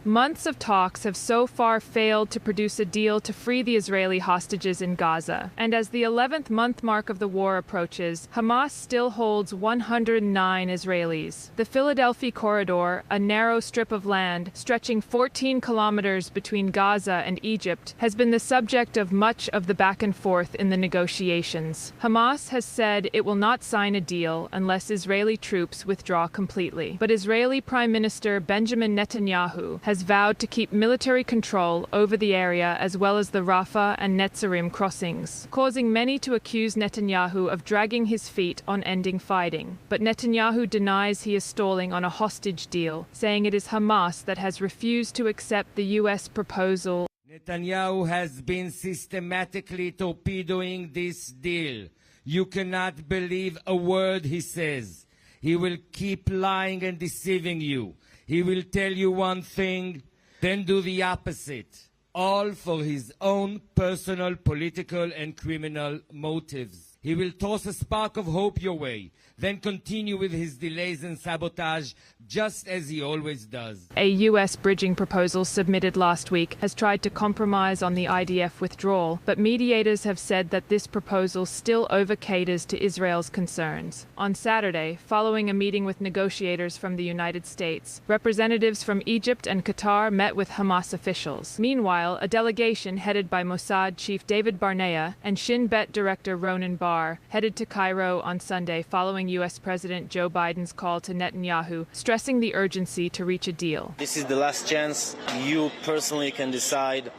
Months of talks have so far failed to produce a deal to free the Israeli hostages in Gaza. And as the 11th month mark of the war approaches, Hamas still holds 109 Israelis. The Philadelphia Corridor, a narrow strip of land stretching 14 kilometers between Gaza and Egypt, has been the subject of much of the back and forth in the negotiations. Hamas has said it will not sign a deal unless Israeli troops withdraw completely. But Israeli Prime Minister Benjamin Netanyahu has vowed to keep military control over the area as well as the Rafah and Netzarim crossings, causing many to accuse Netanyahu of dragging his feet on ending fighting. But Netanyahu denies he is stalling on a hostage deal, saying it is Hamas that has refused to accept the U.S. proposal. Netanyahu has been systematically torpedoing this deal. You cannot believe a word he says. He will keep lying and deceiving you. He will tell you one thing, then do the opposite, all for his own personal, political, and criminal motives. He will toss a spark of hope your way, then continue with his delays and sabotage, just as he always does. A U.S. bridging proposal submitted last week has tried to compromise on the IDF withdrawal, but mediators have said that this proposal still over-caters to Israel's concerns. On Saturday, following a meeting with negotiators from the United States, representatives from Egypt and Qatar met with Hamas officials. Meanwhile, a delegation headed by Mossad Chief David Barnea and Shin Bet Director Ronan Bar headed to Cairo on Sunday following U.S. President Joe Biden's call to Netanyahu, stressing the urgency to reach a deal. This is the last chance. You personally can decide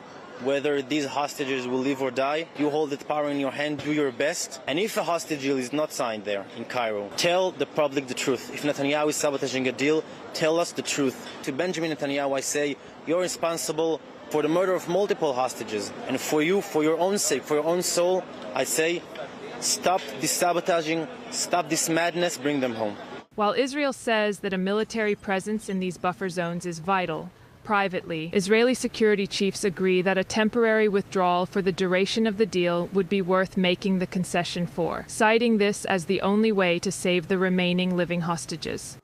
whether these hostages will live or die. You hold the power in your hand, do your best. And if a hostage deal is not signed there in Cairo, tell the public the truth. If Netanyahu is sabotaging a deal, tell us the truth. To Benjamin Netanyahu, I say, you're responsible for the murder of multiple hostages. And for you, for your own sake, for your own soul, I say, stop this sabotaging, stop this madness, bring them home. While Israel says that a military presence in these buffer zones is vital, privately, Israeli security chiefs agree that a temporary withdrawal for the duration of the deal would be worth making the concession for, citing this as the only way to save the remaining living hostages.